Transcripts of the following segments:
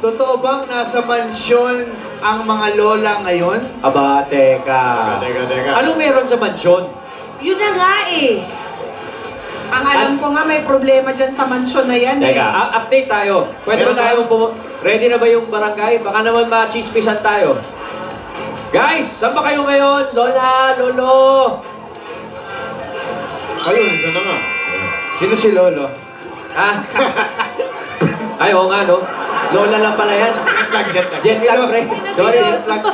totoo bang nasa mansyon ang mga lola ngayon? Aba, teka. Anong meron sa mansyon? Yun na nga eh. Ang alam ko nga may problema dyan sa mansyon na yan eh. Teka, update tayo. Pwede ba tayo ready na ba yung barangay? Baka naman ma-chismisan tayo. Guys, saan ba kayo ngayon? Lola, lolo. Ayun, saan na nga? Sino si Lolo? Ha? Ay, oo nga, no? Lola lang pala yan. Jet lag, pre. Sorry. Jet lag ka.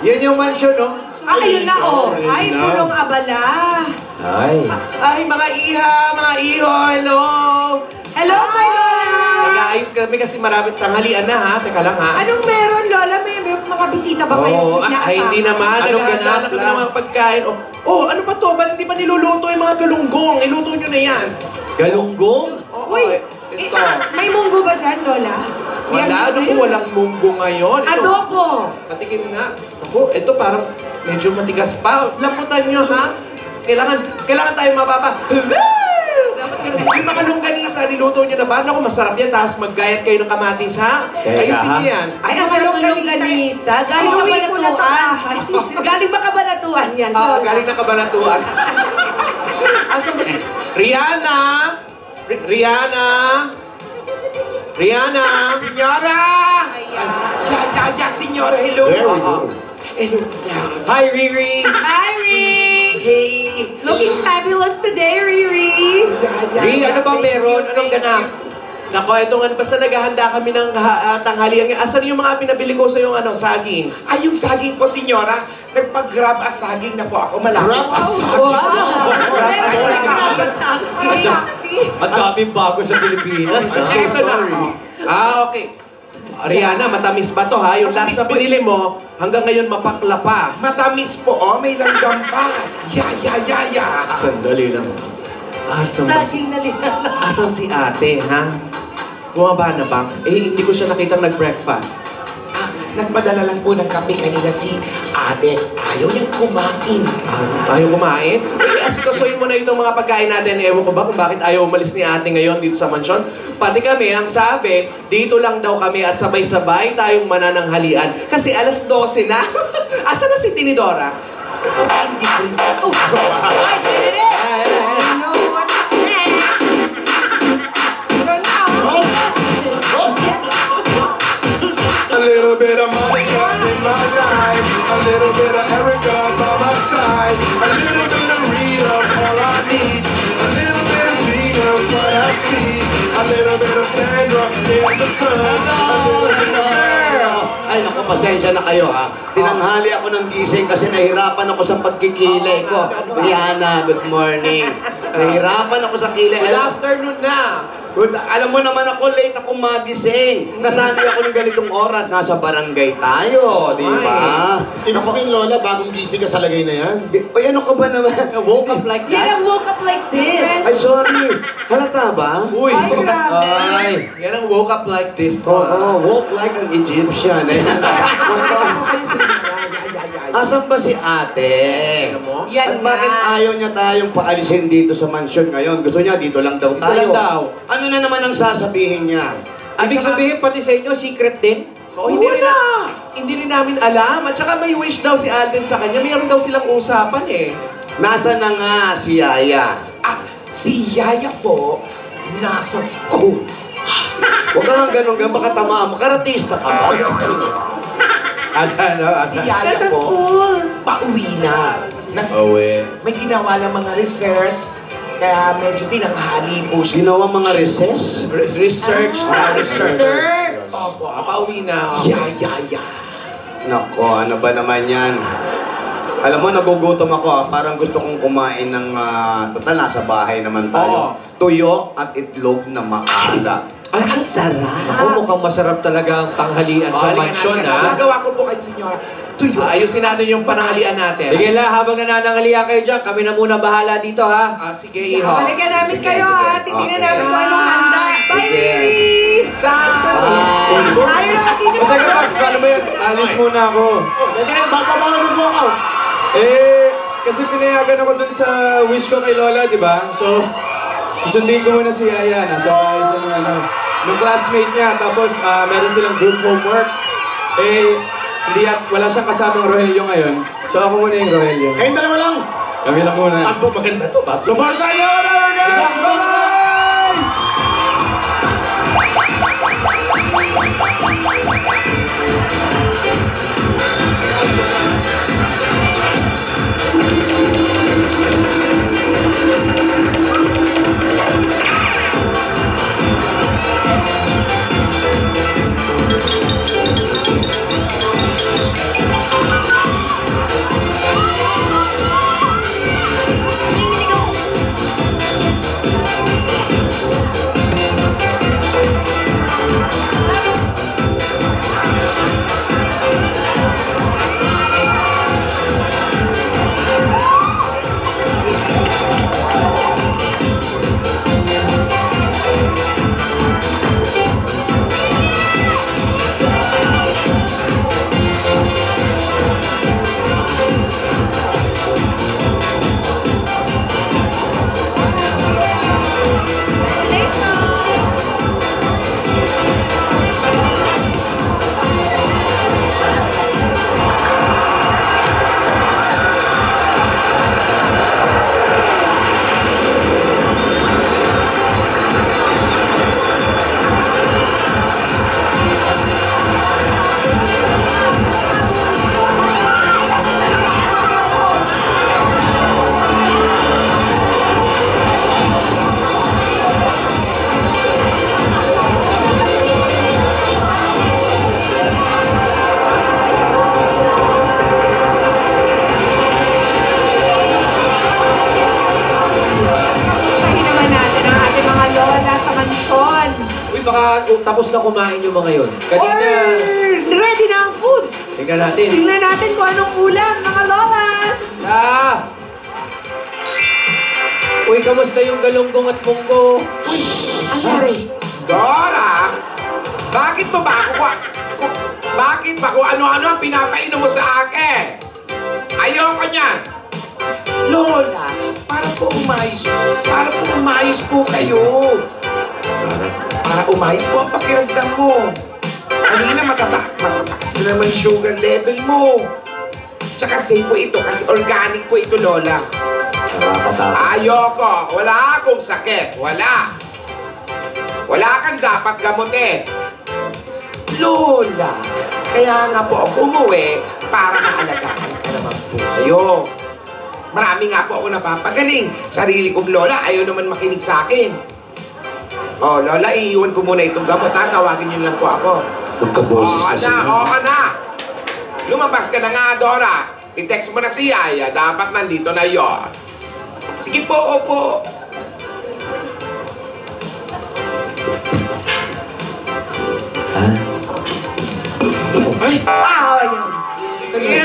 Yan yung mansyon, no? Ayun na oh. Ay, punong abala. Ay. Ay, mga iha, mga iho, hello! Hello, kay Lola! Nag-aayos kami kasi maraming tanghalian na ha. Teka lang ha. Anong meron, Lola? May mga bisita ba kayo? Ay, hindi naman. Anong Naghahandaan kami ng mga pagkain. Ano ba to? Ba't hindi pa niluluto yung mga galunggong? Iluto nyo na yan. Galunggong? Uy, ito. may munggo ba dyan, Lola? Wala, walang munggo ngayon. Ito, Adobo! patikim nga. Ako, ito parang medyo matigas pa. Lamputan nyo ha. Kailangan tayo mababa. Dapat ganun. Yung mga longganisa, niluto nyo na ba? Naku, masarap yan. Tapos maggayat kayo ng kamatis ha. Ayusin nyo yan. Ay, ang sarap ng longganisa. Galing ba kabanatuan? Galing ba kabanatuan yan, Lola? Galing na kabanatuan. Asan ba si... Rihanna! Rihanna! Rihanna! Senyora! Ya, senyora. Hello. Hello. Hi, Riri! Hi, Riri! Hey. Looking fabulous today, Riri! Riri, ano bang meron? Anong ganap? Nako, ito nga, basta naghahanda kami ng tanghalian. Asan yung mga pinabili ko sa yung saging? Ay, yung saging po, senyora. Nagpag-grab a saging na po ako. Malapit a saging. Ang daming bago sa Pilipinas, ha? Eto na. Okay. Rihanna, matamis ba to ha? Yung last na pinili mo, hanggang ngayon mapakla pa. Matamis po, oh. May langgam pa. Ya. Sandali lang. Saging na Asan si ate, ha? Bumaba na ba? Hindi ko siya nakitang nag-breakfast. Nagpadala lang po ng kape kanina si ate. Ayaw niyang kumain. Ayaw kumain? Asikasuhin mo na itong mga pagkain natin. Ewan ko ba kung bakit ayaw umalis ni ate ngayon dito sa mansyon? Pati kami, ang sabi, dito lang daw kami at sabay-sabay tayong manananghalian. Kasi alas 12 na. Asa na si Tinidora? Hindi ko rin. Ay, Riri! No, what's next? Ito na, A little bit of Monica in my life, a little bit of Erica by my side, a little bit of Rita, all I need, a little bit of Gina's what I see, a little bit of Sandra in the sun, a little bit of Mel. Ay, naku, pasensya na kayo ha. Tinanghali ako ng gising kasi nahirapan ako sa pagkikilay ko. Rihanna, good morning. Nahirapan ako sa kilay. Good afternoon na. Alam mo naman ako, late ako magising. Nasanay ako ng ganitong oras. Nasa barangay tayo, di ba? Ibig sabihin, Lola, bagong gising ka sa lagay na yan. Oy, ano ka ba naman? Woke up like Yan that? ang woke up like this. Ay, sorry. Halata ba? Uy, Ay. yan ang woke up like this. Oo, walk like an Egyptian. Asan ba si ate? Yan At bakit nga. ayaw niya tayong paalisin dito sa mansyon ngayon? Gusto niya dito lang daw tayo. Dito lang daw. Ano na naman ang sasabihin niya? Ibig sabihin, pati sa inyo, secret din? Hindi rin namin alam. At saka may wish daw si Alden sa kanya. Mayroon daw silang usapan eh. Nasa na nga si Yaya? Si Yaya po, nasa school. Huwag ka nga ganun, baka tamaan mo. Karatista ka ba? Asa, no? Si Yaya Nasa po, school. pauwi na. May ginawa lang mga research, kaya medyo tinanghali po siya. Ginawa mga recess? Research. Research. Opo, Pauwi na. Yaya. Nako, ano ba naman yan? Alam mo, nagugutom ako ha. Parang gusto kong kumain ng... total, nasa bahay naman tayo. Tuyo at itlog na maalat. Ay, ang sarap. Ako, mukhang masarap talaga ang tanghalian sa mansyon, ha? Nagawa ko po kayo, senyora. Tuyo. Ayusin natin yung panangalian natin. Sige la, habang nananangalian kayo dyan, kami na muna bahala dito, ha? Sige, iho. Balikan namin kayo, ha? Titingnan namin kung anong handa. Bye, Riri! Tayo na dito sa Teka, Max, paano ba yan? Alis muna ako. Kasi pinayagan ako dun sa wish ko kay Lola, di ba? So, susundin ko muna si Yaya. Nasa bahay siya ng ano. nung classmate niya. Tapos meron silang group homework. Eh, wala siyang kasamang Rogelio ngayon. So ako muna yung Rogelio. Kayong dalawa lang. Kami lang muna. Abo, maganda to. Support tayo, guys! Bye-bye! baka tapos na kumain yung mga yun. Kanina, Ready na ang food. tingnan natin. Tingnan natin kung anong ulam, mga lolas. Ah! Uy, kamusta yung galunggong at munggo? Anari. Dora! Bakit mo ba ako? Bakit ba kung ano-ano ang pinapainom mo sa akin? Ayoko niyan! Lola, para po umayos po kayo. Para umayos po ang pakiramdam mo. Kanina matataas na naman yung sugar level mo. Tsaka safe po ito kasi organic po ito, Lola. Ayoko. Wala akong sakit. Wala. Wala kang dapat gamutin. Lola, kaya nga po ako umuwi para maalagaan ka naman po kayo. Marami nga po ako napapagaling. Sarili kong lola, ayaw naman makinig sa akin. Oh, Lola, iiwan ko muna itong gamot, ha? Tawagin niyo lang po ako. Magkaboses Oo kasi. na, oo na. Lumabas ka na nga, Dora. I-text mo na si Yaya. Dapat nandito na yon. Sige po, opo. Ay!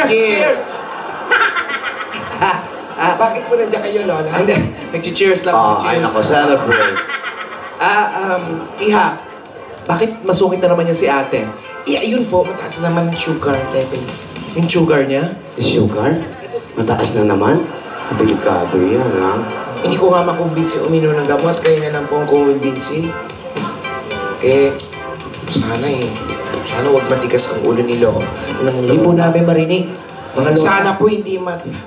Cheers! Bakit po nandiyan kayo, Lola? Hindi, nag-cheers lang. Oh, ay Cheers. nako, celebrate. Iha, bakit masungit na naman yan si ate? Yun po, mataas na naman ang sugar level. Yung sugar niya? Sugar? Mataas na naman? Delikado yan, ha? Hindi ko nga makumbinsi uminom ng gamot, kaya na lang po ang kumbinsi. Eh, sana huwag matigas ang ulo ni Lola. Hindi po namin marinig. Mga lola. Sana po hindi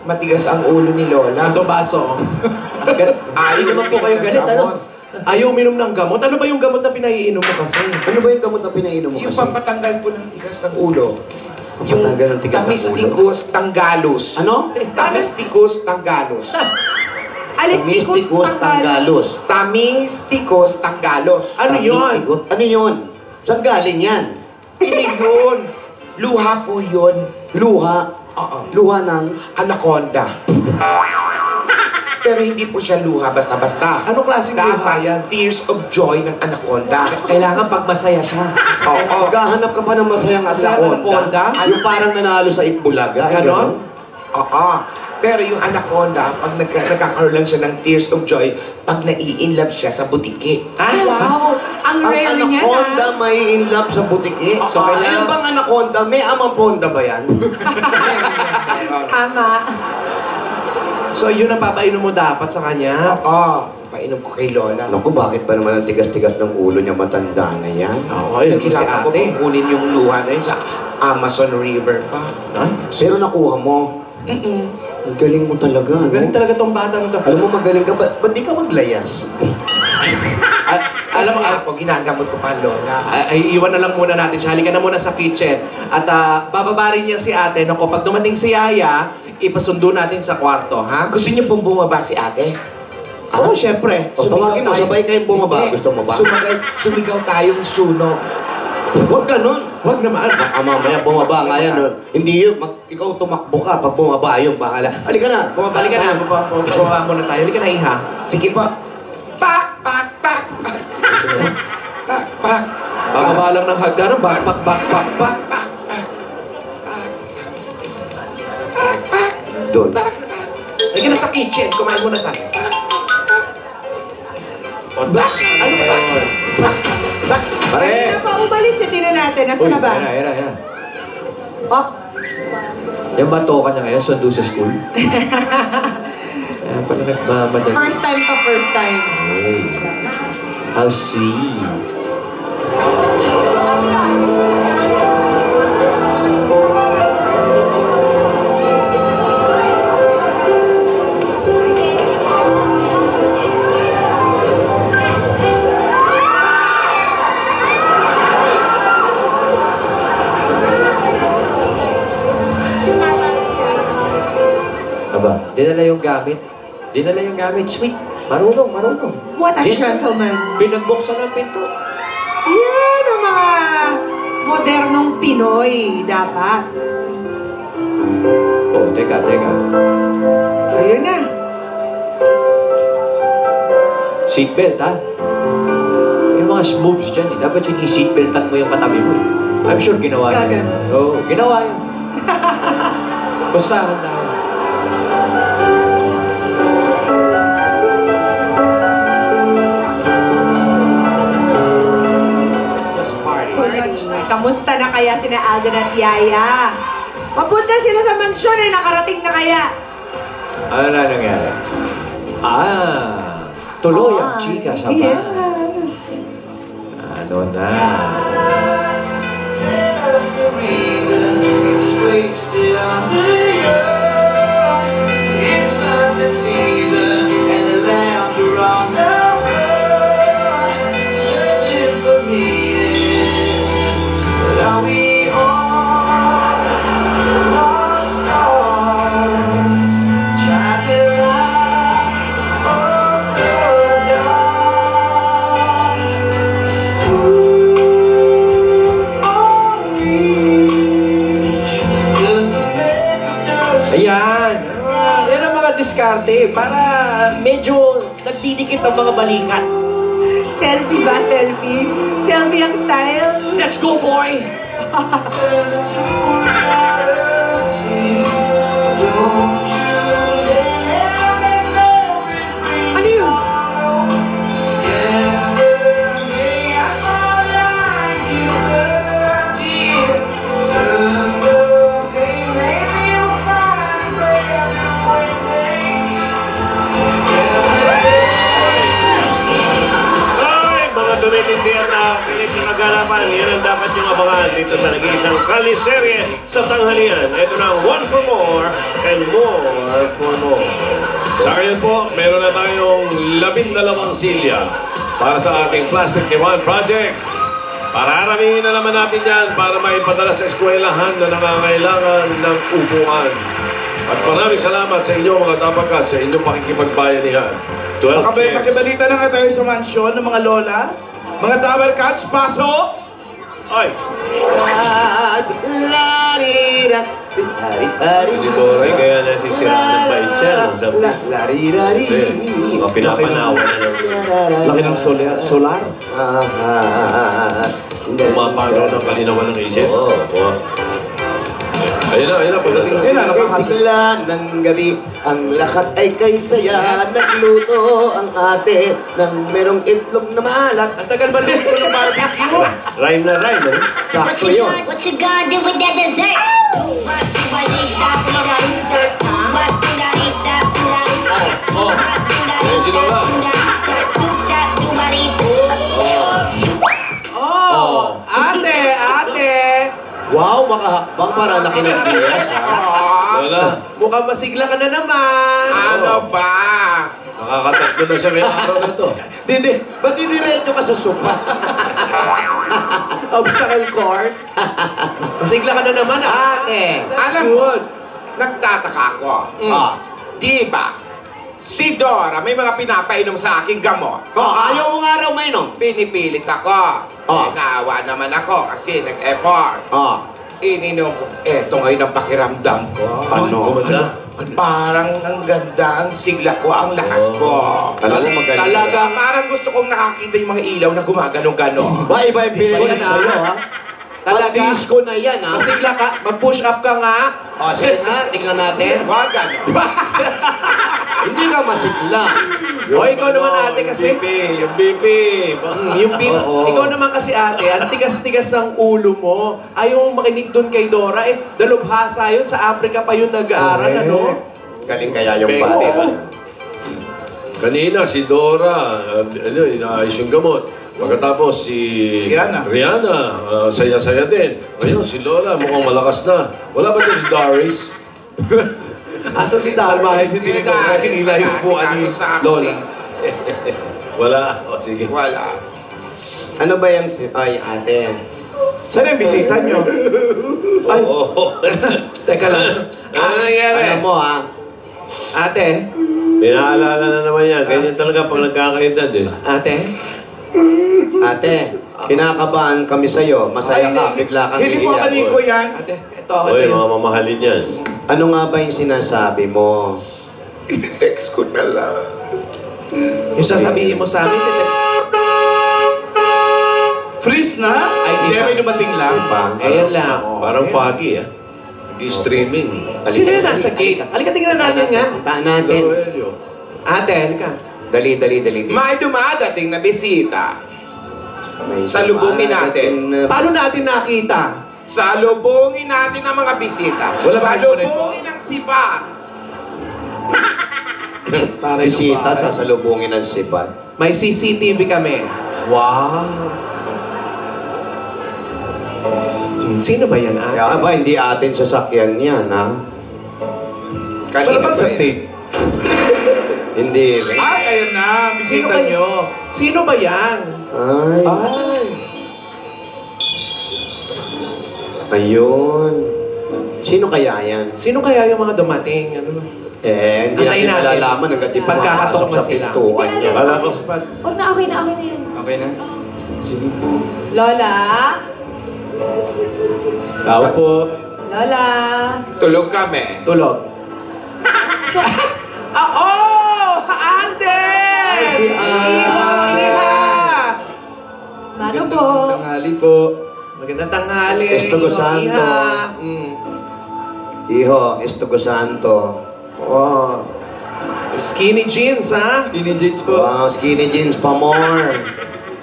matigas ang ulo ni Lola. Ito baso. Hindi naman po kayo galit, ano? Ayaw uminom ng gamot. Ano ba yung gamot na pinaiinom mo kasi? Ano ba yung gamot na pinainom mo Yung kasi? pampatanggal po ng tigas ng ulo. Pampatanggal ng tigas ng ulo? Tamisticus tanggalus. Ano? Tamisticus tanggalus. Alisticus Tanggalos. Tamisticus tanggalus. Ano yun? Ano yun? Saan galing yan? Hindi yun. Luha po yun. Luha? Oo. Luha ng... Anaconda. Pero hindi po siya luha basta-basta. Anong klaseng luha yan? Tears of joy ng anaconda. Kailangan pag masaya siya. Oo. Maghahanap ka pa ng masayang Masayang anaconda? anaconda? Yung parang nanalo sa Itbulaga. Ganon? Oo. Pero yung anaconda, pag nagkakaroon lang siya ng tears of joy, pag nai-inlove siya sa butiki. Wow! Ang Ang rare niya anaconda na. may in love sa butiki. Oo. So, kailangan bang anaconda? May amang ponda ba yan? Tama. So yun ang papainom mo dapat sa kanya? Oo. ipapainom ko kay Lola. Naku, bakit ba naman ang tigas-tigas ng ulo niya, matanda na yan? Oo, yun si Nagkilala ko ate. kung kunin yung luha na yun sa Amazon River pa. Pero nakuha mo. Ang galing mo talaga, no? Galing talaga tong batang to. Alam mo, magaling ka. Ba't di ka maglayas? Alam mo, ako, ginagamot ko pa, Lola. Ay, iwan na lang muna natin siya. Halika na muna sa kitchen. At bababa rin niya si ate. No? Kapag dumating si Yaya, ipasundo natin sa kwarto, ha? Gusto niyo pong bumaba si ate? Oo, syempre. O, tawagin mo, sabay kayong bumaba. Hindi. Gusto mo ba? Sumigaw tayong sunog. Huwag ganun. Huwag naman. Baka mamaya bumaba nga yan. No? Hindi yun. Ikaw tumakbo ka. Pag bumaba yung bahala. Halika na. Bumaba Halika na. tayo. Bababa muna tayo. Halika na, Iha. Sige po. Pak, pak, pak, pak. Pak, pak. Bababa lang ng hagdanan. Bak, bak, bak, bak, bak. Pak, pak. Doon. Halika na sa kitchen. Kumain muna tayo. O, bak. Ano ba? Bak, bak. Pare! Kanina pa umalis, tingnan natin. Nasa na ba? Ayan. Oh, Yung bato ka niya ngayon, sundo sa school. Ayan pala nagmamadali. first time to first time. How sweet. Aba, dinala yung gamit. Sweet. Marunong. What a Din- gentleman. Pinagbuksan ng pinto. Yan ang mga modernong Pinoy dapat. Oh, teka. Ayun na. Seatbelt, ha? Yung mga moves dyan, dapat sini-seatbeltan mo yung katabi mo. I'm sure ginawa niya. Gagano. Oo, ginawa yun. Basta, handa. Christmas party. Sunod. Kamusta na kaya sina Alden at Yaya? Papunta sila sa mansyon nakarating na kaya? Ano na nangyari? Tuloy ang chika sa bahay. Yes. Ano na? Ayan. Yan ang mga diskarte para medyo nagdidikit ang mga balikat. Selfie ba? Selfie? Selfie ang style? Let's go, boy! Ano yun? Ay, mga tumitindihan na pilit na naganapan, yan ang dapat yung abangan dito sa nag-iisang kaliserye sa tanghalian. Ito na ang One for More and More for More. Sa ngayon po, meron na tayong 12 silya para sa ating Plastic Diwan Project. Pararamihin na naman natin yan para maipadala sa eskwelahan na nangangailangan ng upuan. At maraming salamat sa inyo mga tapakat sa inyong pakikipagbayanihan. 12 chairs. Makibalita na nga tayo sa mansyon ng mga lola. Mga Tower Cats, pasok! Ay, Larira. Si Doray, kaya nasisiraan ng bait siya. Sabi, Larirari. mga pinapanawan na ng Laki ng solar. pumapanaw ng kalinawan ng isip. oo. Ayun na, pagdating na Ayun na, Kay sigla ng gabi, ang lakat ay kay saya. Nagluto ang ate ng merong itlog na malat. Ang tagal ba luto ng barbecue? Rhyme na rhyme, eh. Sakto yun. What you gonna do with that dessert? What do I need that dessert? What do I need that Oh, ayun si Lola. makahakbang para laki ng bias, ha? Lola, Mukhang masigla ka na naman. Ano ba? nakakatatlo na siya ngayong araw na ito. Ba't didiretso ka sa sopa? Obstacle course. Masigla ka na naman, ah. Ate! Alam mo, nagtataka ako. Di ba? Si Dora, may mga pinapainom sa aking gamot. Ayaw mo nga raw mainom. Pinipilit ako. Naawa naman ako kasi nag-effort. Ininom ko. Eto ngayon ang pakiramdam ko. Ano? Parang ang ganda, ang sigla ko, ang lakas ko. Alam mo, magaling. Talaga, parang gusto kong nakakita yung mga ilaw na gumagano-gano. Ba, iba yung feeling sa'yo, ha? Talaga? Disco na yan, ha? Masigla ka. Mag-push up ka nga. Sige na, tignan natin. Wag gano. Hindi ka masigla. O, ikaw naman ate kasi... Yung BP. Yung beep, ikaw naman kasi ate, ang tigas-tigas ng ulo mo. Ayaw mong makinig doon kay Dora. Dalubhasa yun. Sa Africa pa yun nag-aaral, ano? Galing kaya yung body. Kanina, si Dora, inaayos yung gamot. Pagkatapos si Rihanna, saya-saya din. Ngayon, si Lola, mukhang malakas na. Wala ba dyan si Doris? Asa si Dara? Hindi nito kinila yung buwan ni Lola. Wala. O, sige. Wala. Ano ba yung... Ay, ate. Saan yung bisita nyo? Ay. Teka lang. Ano nangyari? Alam mo, ha? Ate? Pinaalala na naman yan. Ganyan talaga pag nagkakaedad eh. Ate? Ate, kinakabahan kami sa'yo. Masaya ka, bigla kang Hindi po iiyak. ko yan. Ate, ito ako. Oy, mga mamahalin yan. Ano nga ba yung sinasabi mo? Isi-text ko na lang. Yung sasabihin mo sa amin, text. Freeze na? Ay, Hindi, di ba? may dumating lang. Ayan lang. Parang foggy ah. Nag-streaming. Sino yung nasa gate? Halika, tingnan natin nga. Puntaan natin. Ate, halika. Dali. May dumadating na bisita. Salubungin natin. Paano natin nakita? Salubungin natin ang mga bisita. Salubungin ang sipa. Bisita, sasalubungin ng sipat. May CCTV kami. Wow. Sino ba yan, ate? Kaya ba, hindi atin sasakyan yan, ha? Wala ba sa tape? Hindi. Ay, ayan na. Bisita ba- nyo. Sino ba yan? Ay. Ay. Ayun. Sino kaya yan? Sino kaya yung mga dumating? Ano? Hindi Antayin natin natin. malalaman hanggang di Pagkakatok pumasok na sa sila. pintuan niya. Kala ko. Huwag na, okay na yan. Okay na? Sige. Lola? Tao po. Lola? Tulog kami. Tulog. So, Alden! Si Iha! Mano po? Tanghali po. Magandang tanghali. Estogo Iho, Santo. Iha. Iho, Estogo Santo. Oh. Skinny jeans, ha? Skinny jeans po. Wow, skinny jeans pa more.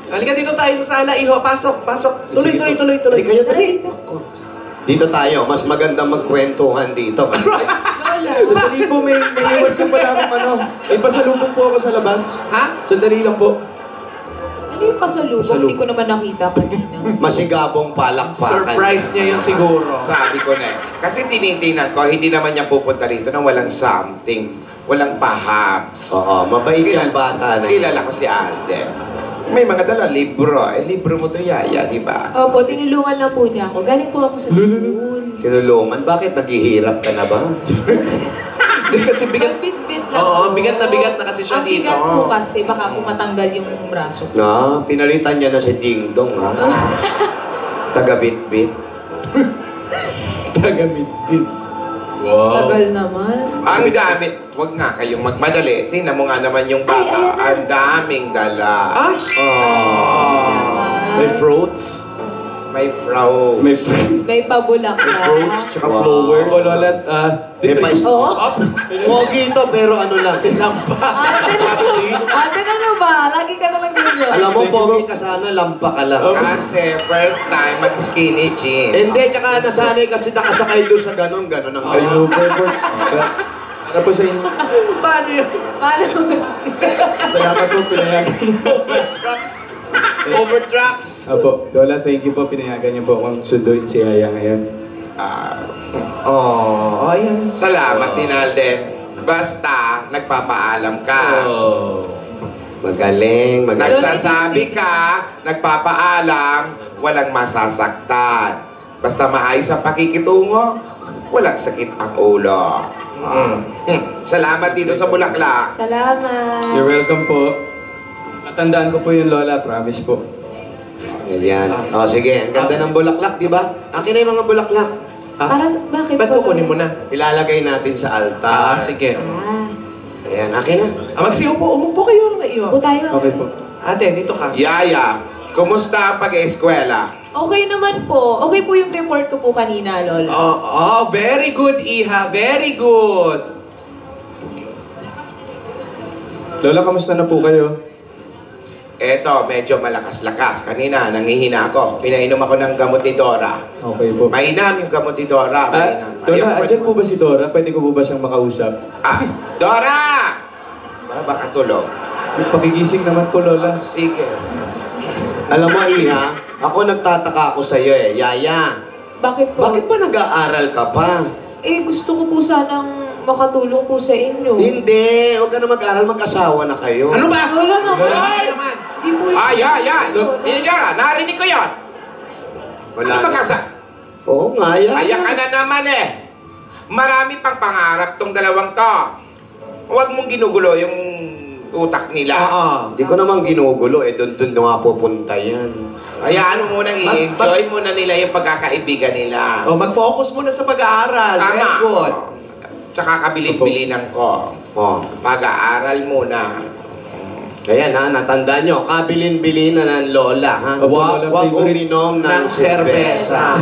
Halika dito tayo sa sala, Iho. Pasok. Tuloy. Hindi kayo dali. Dito tayo, mas maganda magkwentuhan dito. Sandali po, may iwan po pala akong ano. May pasalubong po ako sa labas. Ha? Sandali lang po. Ano yung pasalubong? Hindi ko naman nakita kanina. Masigabong palakpakan. Surprise niya yun siguro. Sabi ko na eh. Kasi tinitingnan ko, hindi naman niya pupunta rito nang walang something. Walang perhaps. Oo, mabait yung bata na. Kilala ko si Alden. May mga dala libro. Libro mo to, Yaya, di ba? Opo, tinulungan lang po niya ako. Galing po ako sa school. Tinulungan, bakit naghihirap ka na ba? Hindi kasi bigat. Bit-bit lang Oo, po. bigat na kasi siya Ang dito. bigat po kasi, baka po matanggal yung braso ko. Na, pinalitan niya na si Ding Dong, ha? Taga-bit-bit. Taga-bit-bit. Wow. Tagal naman. Ang gamit, wag nga kayong magmadali. Tingnan mo nga naman yung bata. Ang daming dala. Ay! May fruits. May frau. May pabulaklak. Tsaka flowers. Oh, Lola, May pa-is... Oo. Pogi ito, pero ano lang. Ate, ano ba? Lagi ka naman ganyan. Alam mo, pogi ka sana, lampa ka lang. Kasi first time mag-skinny jeans. Hindi, tsaka nasanay kasi nakasakay doon sa ganon ang ganon. Para po sa inyo. Paano yun? Paano? Salamat po, pinayagan niyo. Over trucks. Apo, Lola, thank you po. Pinayagan niyo po akong sunduin si Yaya ngayon. Ayan. Salamat din, Alden. Basta, nagpapaalam ka. Magaling, magaling. Nagsasabi ka, nagpapaalam, walang masasaktan. Basta maayos ang pakikitungo, walang sakit ang ulo. Salamat dito sa Bulaklak. Salamat. You're welcome po. At tandaan ko po yung lola, promise po. Ayan. O, sige. Ang ganda ng bulaklak, di ba? Akin na yung mga bulaklak. Bakit Ba't po? kukunin mo na? Ilalagay natin sa altar. Sige. Ayan, akin na. Umupo kayo na iyo. Upo tayo. Okay po. Ate, dito ka. Yaya, kumusta ang pag-eskwela? Okay naman po. Okay po yung report ko po kanina, Lola. Very good, Iha. Very good. Lola, kamusta na po kayo? Eto, medyo malakas-lakas. Kanina, nangihina ako. Pinainom ako ng gamot ni Dora. Okay po. Mainam yung gamot ni Dora. Mainam. Lola, andyan po ba si Dora? Pwede ko po ba siyang makausap? Dora! Baka tulog. Yung pagigising naman po, Lola. Sige. Alam mo, Iha, ako nagtataka ako sa'yo eh. Yaya, Bakit po? bakit ba nag-aaral ka pa? Gusto ko po sanang makatulong po sa inyo. Hindi, huwag ka na mag-aral, mag-asawa na kayo. Ano ba? Lola naman. Ay, naman! Di po yung... Yan! Dora, narinig ko yun! Wala Ano na. magkasa? Oo nga, Yaya. Kaya ka na naman eh. Marami pang pangarap tong dalawang to. Huwag mong ginugulo yung utak nila. Hindi ko naman ginugulo eh. Doon na pupunta yan. Hayaan mo munang i-enjoy muna nila yung pagkakaibigan nila. Mag-focus muna sa pag-aaral. Tama. Very good. Tsaka kabilin-bilinan ko. Pag-aaral muna. Ayan ha, natandaan nyo, kabilin-bilinan ng lola ha. Lola, Huwag favorite uminom ng serbesa.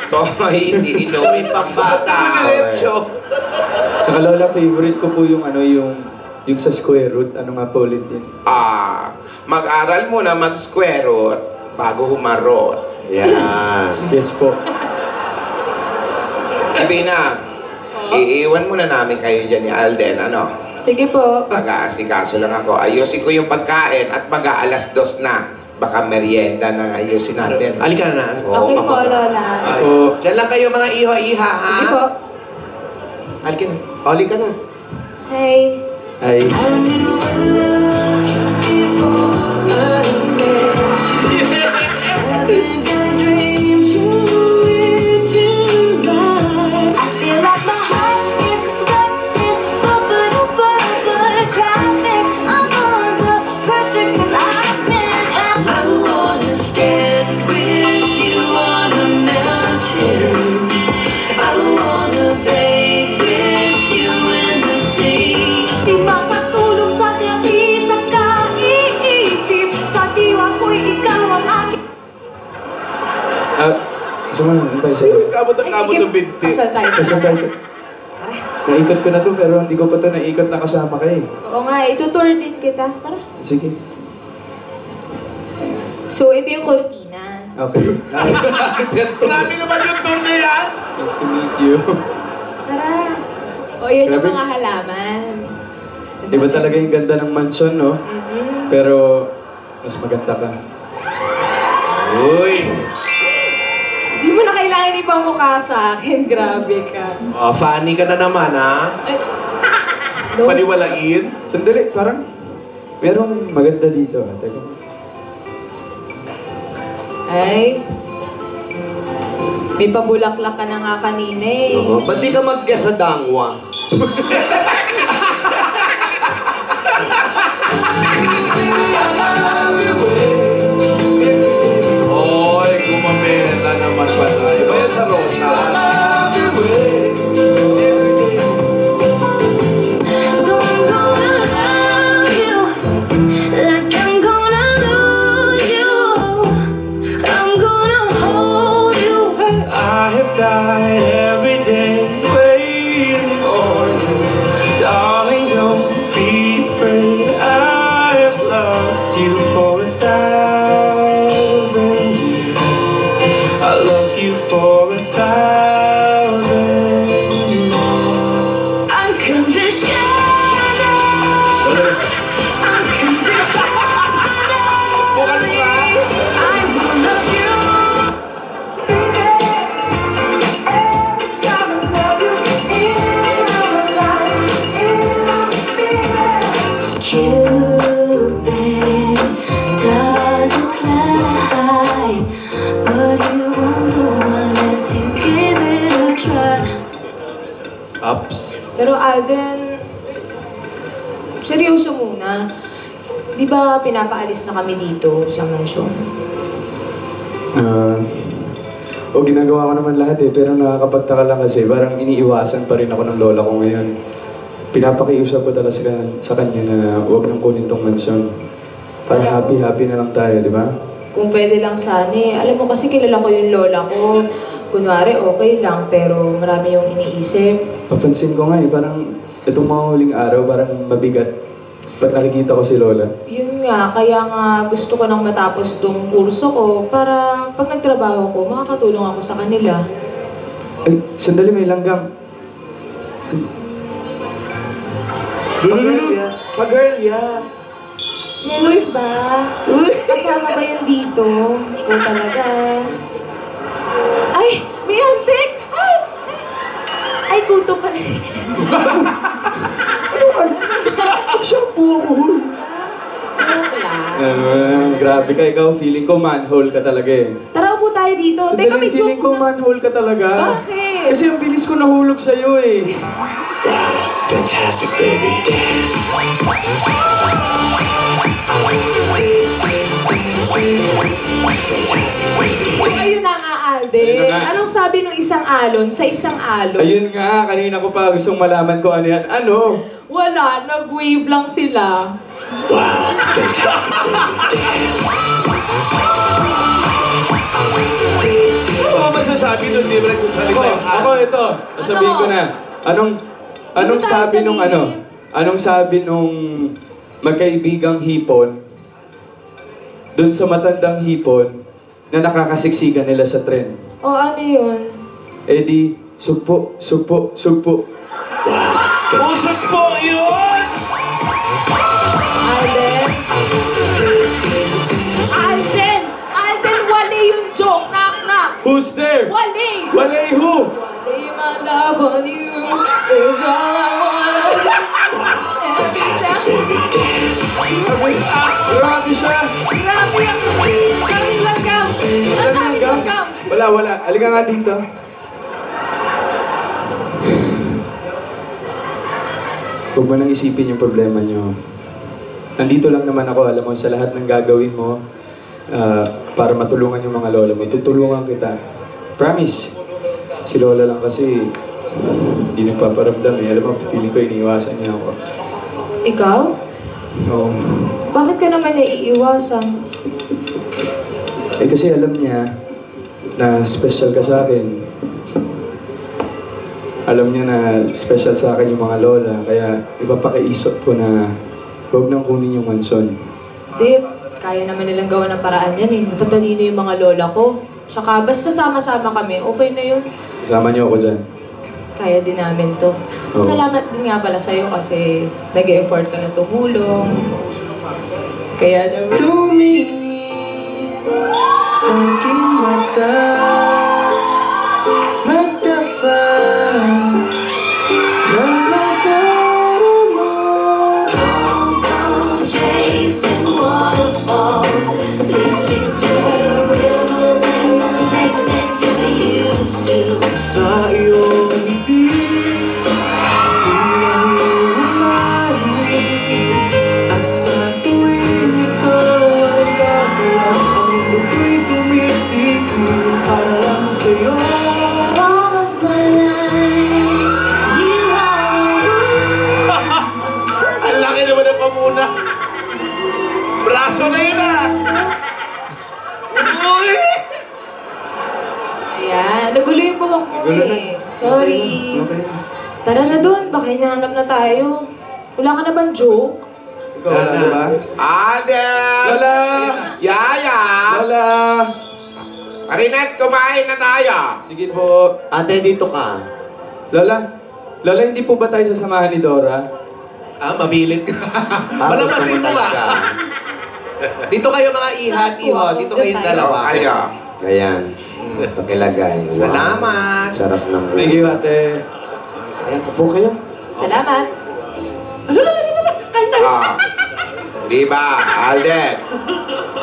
Ito, hindi inumin pang bata. Tsaka Lola, favorite ko po yung yung sa square root. Ano nga po ulit yun? Mag-aral muna mag-square root bago humarot. Yan. Yes po. Ibina, iiwan muna namin kayo dyan ni Alden, ano? Sige po. Mag-aasikaso lang ako. Ayusin ko yung pagkain at mag-aalas 2 na. Baka merienda na ayusin natin. Halika na. Okay po, Lola. Diyan lang kayo mga iho-iha, ha? Sige po. Halika na. Halika na. Hey. Ay. Kamot ng binti. Kasal tayo. Naikot ko na to pero hindi ko pa to naikot na kasama kayo. Oo nga, itutour din kita. Tara. Sige. So, ito yung cortina. Okay. Grabe naman yung tour na yan! Nice to meet you. Tara. O, yan yung Grabe. mga halaman. Iba talaga yung ganda ng mansion, no? Pero, mas maganda ka. Uy! Di mo na kailangan ipamukha sa akin. Grabe ka. Funny ka na naman, ha? Paniwalain? Sandali, parang merong maganda dito. Teka. Ay. May pabulaklak ka na nga kanina eh. Ba't di ka mag-guess sa dangwa? Oy, gumamela naman pa tayo. Ba yan sa Rosa? So I'm gonna love you like I'm gonna lose you. I'm gonna hold you. I have died every day waiting for you. Alden, seryoso muna. Di ba pinapaalis na kami dito sa mansyon? Ginagawa ko naman lahat pero nakakapagtaka lang kasi parang iniiwasan pa rin ako ng lola ko ngayon. Pinapakiusap ko talaga sa kanya na huwag nang kunin tong mansyon. Para happy-happy na lang tayo, di ba? Kung pwede lang sana eh. Alam mo kasi kilala ko yung lola ko. Kunwari okay lang pero marami yung iniisip. Papansin ko nga parang itong mga huling araw parang mabigat. Pag nakikita ko si Lola. Yun nga, kaya nga gusto ko nang matapos tong kurso ko para pag nagtrabaho ko, makakatulong ako sa kanila. Ay, sandali, may langgam. Pag-girl, yeah. Meron ba? Kasama ba yan dito? Ikaw talaga. Ay, may antik! Ay, kuto pala. Shampoo ako. Joke lang. Grabe ka, ikaw. Feeling ko manhole ka talaga eh. Tara, upo tayo dito. Teka, may joke Feeling ko manhole ka talaga. Bakit? Kasi ang bilis ko nahulog sa'yo eh. Fantastic, baby. So, ayun na nga, Alden. Anong sabi nung isang alon sa isang alon? Ayun nga, kanina ko pa gustong malaman ko ano yan. Ano? Wala, nag-wave lang sila. Wow, fantastic, baby. Ano masasabi nun, di ba nagsasalita yung Ako ito. Sasabihin ko na. Anong sabi nung ano? Anong sabi nung magkaibigang hipon doon sa matandang hipon na nakakasiksikan nila sa tren? O, ano yun? Eh di, sugpo, sugpo, sugpo. Usap po yun! Alden? Alden! Alden, wali yung joke. Knock, knock. Who's there? Wali! Wale who? Wali my love on you is all I wanna do. Fantastic, baby. Grabe siya. Grabe ang daming langgam. Ang daming langgam. Wala. Halika nga dito. Huwag mo nang isipin yung problema niyo. Nandito lang naman ako, alam mo, sa lahat ng gagawin mo para matulungan yung mga lola mo. Tutulungan kita. Promise. Si Lola lang kasi hindi nagpaparamdam eh. Alam mo, feeling ko iniiwasan niya ako. Ikaw? Oo. Bakit ka naman niya iiwasan? Eh kasi alam niya na special ka sa akin. Alam niya na special sa akin yung mga lola. Kaya ipapakiisip ko na huwag nang kunin yung mansyon. Dave, kaya naman nilang gawa ng paraan yan eh. Matatalino yung mga lola ko. Tsaka basta sama-sama kami, okay na yun. Kasama niyo ako dyan. Kaya din namin to. Oo. Salamat din nga pala sa'yo kasi nag-e-effort ka na tumulong. Kaya naman... Tumingin sa aking mata, magtapat na madarama. Don't chasing waterfalls. Please stick to the rivers and the lakes that you used to. Sa iyong ngiti, tulang lumalalim. At sa tuwing ikaw ay gagalaw, ang mundo ko'y tumitigil para lang sa'yo. All of my life, you are Ang laki naman ng pamunas. Braso na yun ah! Uy! Ayan, nagulo yung buhok mo eh. Sorry. Okay. Tara na dun, baka hinahanap na tayo. Wala ka na bang joke? Ikaw wala, di ba? Alden! Lola! Yaya! Lola! Marinette, kumain na tayo! Sige po. Ate, dito ka. Lola, hindi po ba tayo sasamahan ni Dora? Mabilit. Malamasin mo gusto nga. Dito kayo mga ihat, iho. Dito kayong dalawa. Ayo. Ayan. Pakilagay. Wow. Salamat. Sarap ng buhay. Thank you, ate. Ayan, po kayo. Salamat. Di ba, Alden?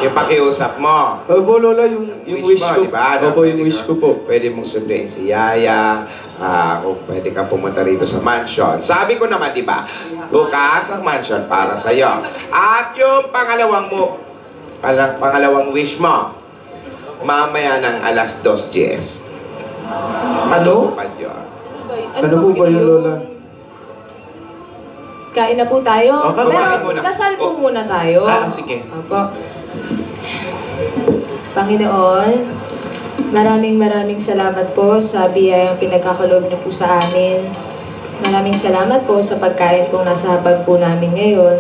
Yung pakiusap mo. Opo, Lola, yung wish mo, ko. di ba? Opo, yung wish ko po. Pwede mong sunduin si Yaya, kung pwede kang pumunta rito sa mansion. Sabi ko naman, di ba, bukas ang mansion para sa'yo. At yung pangalawang wish mo, mamaya ng alas 2:10. Ano? Ano po ba yun, Lola? Kain na po tayo. Okay, kumain Pero muna. dasal po muna tayo. Sige. Opo. Panginoon, maraming salamat po sa biyayang pinagkakaloob niyo po sa amin. Maraming salamat po sa pagkain pong nasa hapag po namin ngayon.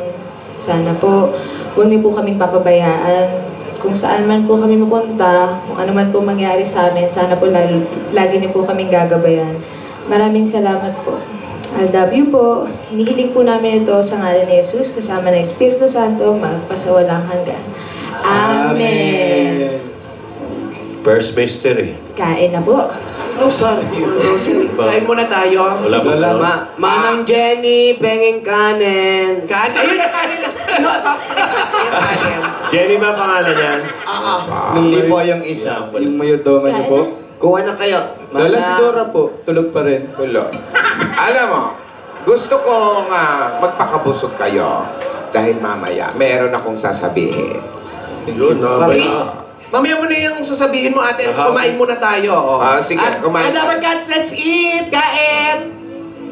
Sana po, huwag niyo po kaming papabayaan. Kung saan man po kami mapunta, kung ano man po mangyari sa amin, sana po lagi niyo po kaming gagabayan. Maraming salamat po. I love you po. Hinihiling po namin ito sa ngalan ni Jesus kasama ng Espiritu Santo magpasawalang hanggan. Amen. First mystery. Kain na po. Oh, sorry. Kain muna tayo. Wala ba? Lola, Manang Jenny, penging kanin. Kanin. Ayun na, kanin na. Jenny ba pangalan yan? Hindi po yung isa. Yung mayodoma niyo po. Kuha na kayo. Lola, si Dora po. Tulog pa rin. Tulog. Alam mo, gusto kong magpakabusog kayo dahil mamaya meron akong sasabihin. Yun, Please. Mamaya mo na yung sasabihin mo, ate. Kumain muna tayo. Sige, kumain. Adabar Cats, let's eat! Kain!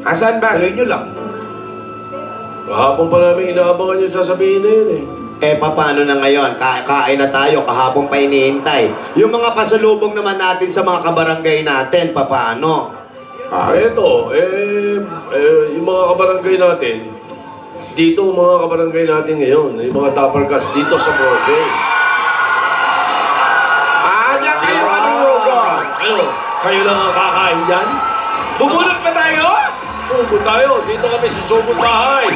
Asan ba? Tuloy nyo lang. Kahapon pa namin inaabangan yung sasabihin na yun Paano na ngayon? Kain na tayo, kahapon pa inihintay. Yung mga pasalubong naman natin sa mga kabarangay natin, paano? Eto, yung mga kabarangay natin, dito mga kabarangay natin ngayon, yung mga taparkas dito sa Boracay. Diyan kayo manunugon. Ano? Kayo lang ang kakain dyan? Bubunot ba tayo? Sugod tayo. Dito kami sa Sugod Bahay.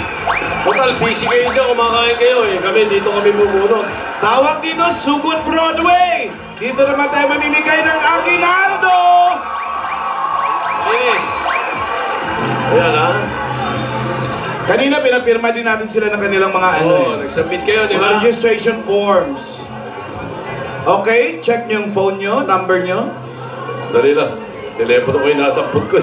Total, busy kayo dyan. Kumakain kayo Kami, dito kami bumunot. Tawag dito, Sugod Broadway! Dito naman tayo mamimigay ng aguinaldo! Yes. Ayan Kanina pinapirma din natin sila ng kanilang mga nagsubmit kayo, di mga ba? registration forms. Okay, check nyo yung phone nyo, number nyo. Dali lang. Telepono ko yung natampot ko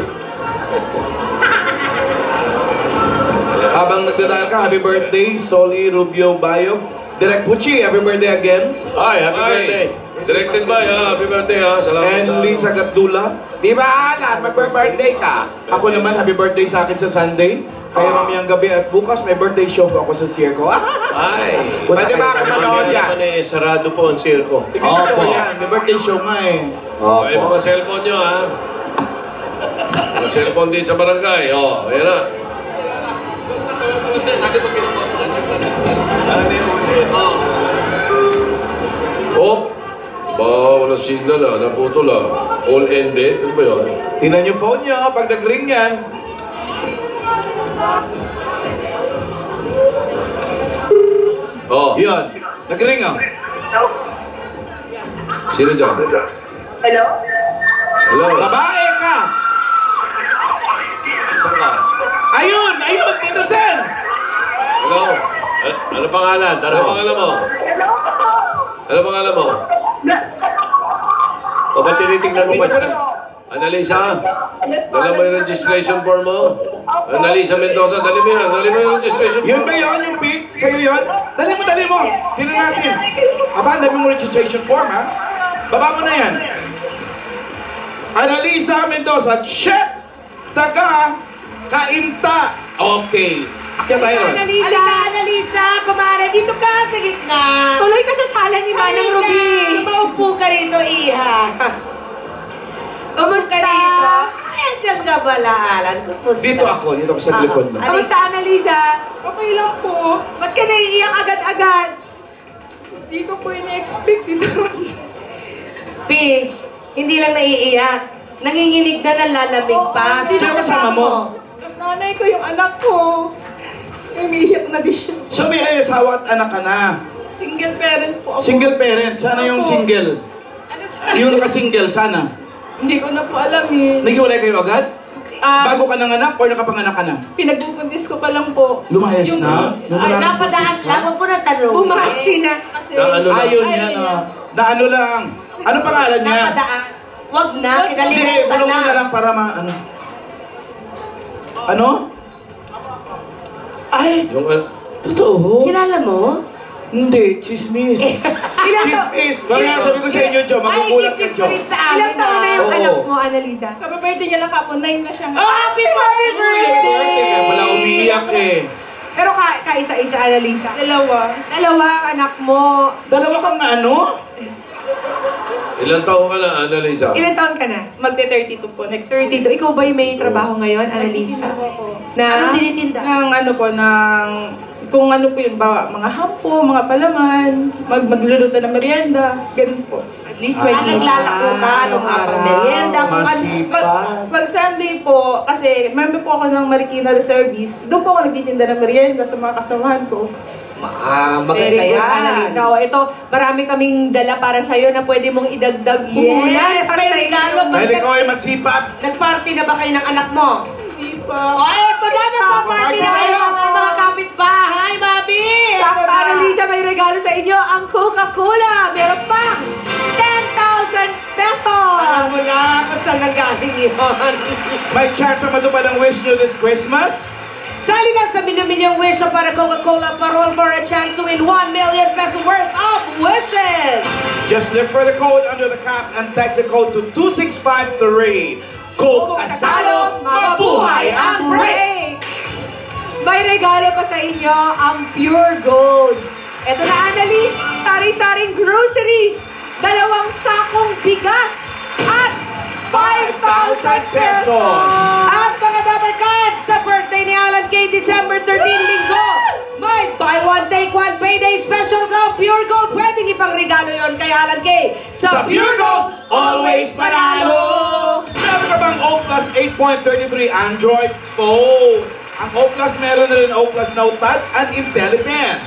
Habang nagdadaan ka, happy birthday, Soli Rubio Bayo. Direk Pucci, happy birthday again. Hi, happy birthday. Directed by, happy birthday Salamat And Lisa Gatdula. Di ba, Alan? Magbe-birthday ka? Ako naman, happy birthday sa akin sa Sunday. Kaya mamayang gabi at bukas may birthday show ako sa Circo. Ay. Pwede ba ako manood yan? Sarado po ang circo. Opo. Yan, may birthday show nga Ay, mga cellphone nyo Mga cellphone din sa barangay. Ayan na. Wala signal naputol All-ended. Ano ba yun? Tingnan nyo phone nyo pag nag-ring yan. Yun. Nag-ring Sino dyan? Hello? Hello? Babae ka! Saan ka? Ayun! Dito, sir! Hello? Ano pangalan? Ano pangalan mo? Ano pangalan mo? O ba't tinitignan mo ba siya? Annalisa? Dala mo yung registration form mo? Annalisa Mendoza, dali mo yung registration form. Yun ba yun? Yung pic? Sa'yo yun? Dali mo! Tingnan natin. Aba, dami mo registration form, ha? Baba mo na yan. Annalisa Mendoza, check! Taga Kainta. Okay. Kaya tayo ron. Annalisa, kumare, dito ka sa gitna. Tuloy ka sa sala ni Manang Ruby. Maupo ka rito, iha. Kumusta dito? Ay, andyan ka pala, Alan. Kumusta? Dito ako sa likod mo. Kamusta, Annalisa? Okay lang po. Ba't ka naiiyak agad-agad? Hindi ko po ina-expect dito. Pi, hindi lang naiiyak. Nanginginig na lalamig pa. Sino kasama mo? Nanay ko, yung anak ko. Umiiyak na di siya. So may asawa at anak ka na. Single parent po ako. Single parent. Sana yung single. Ano Yung naka-single, sana. Hindi ko na po alam Naghiwalay kayo agad? Bago ka nanganak or nakapanganak ka na? Pinagbubuntis ko pa lang po. Lumayas na? Ay, napadaan lang. Huwag mo na tanong. Bumachi na. Kasi, Ayaw niya na. Na ano lang. Ano pangalan niya? Napadaan. Huwag na. Hindi, Kinalimutan bulong mo na na. lang para Ano? Ay, Yung, totoo? Kilala mo? Hindi, chismis. Chismis. Mga sabi ko sa inyo, Jo, magugulat ka, Jo. Ilang taon na yung Oo. anak mo, Annalisa? Kababirthday niya lang kapon, 9 na siya. Happy birthday! Wala umiiyak eh. Pero kaisa-isa, Annalisa. Dalawa ang anak mo. Dalawa kang na ano? ilang taon ka na, Annalisa? Ilan taon ka na? Magte-32 po. Next 32. Ikaw ba yung may trabaho ngayon, Annalisa? Anong tinitinda? Ng ano po, ng... Kung ano po yung mga hampo, mga palaman, magluluto ng merienda, ganun po. At least may naglalako ka nung merienda. Pag Sunday po, kasi member po ako ng Marikina Reservice, doon po ako nagtitinda ng merienda sa mga kasamahan ko. Maganda yan. Annalisa. O, ito, marami kaming dala para sa'yo na pwede mong idagdag Yes, para sa regalo. Dahil ikaw ay masipag. Nag-party na ba kayo ng anak mo? Hindi pa. O, eto na, nagpa-party na kayo mga kapitbahay, Bobby! Sakto, Annalisa, may regalo sa inyo, ang Coca-Cola. Meron pang 10,000 pesos. Alam mo na, kung saan nagaling yun. May chance na matupad ang wish nyo this Christmas? Sali na sa milyon-milyong wish para Coca-Cola parol for a chance to win 1 million peso worth of wishes. Just look for the code under the cap and text the code to 2653. Coke Kasalo, mabuhay ang break! May regalo pa sa inyo ang Pure Gold. Ito na, Annalise, sari-saring groceries, 2 sakong bigas, at 5,000 pesos! At mga Dabber Cards, sa birthday ni Alan K. December 13, Linggo, may buy one, take one payday special sa Pure Gold. Pwedeng ipang regalo yon kay Alan K. Sa Pure Gold, always panalo! Meron ka bang O Plus 8.33 Android phone? Ang O Plus meron na rin O Plus Notepad and IntelliPen.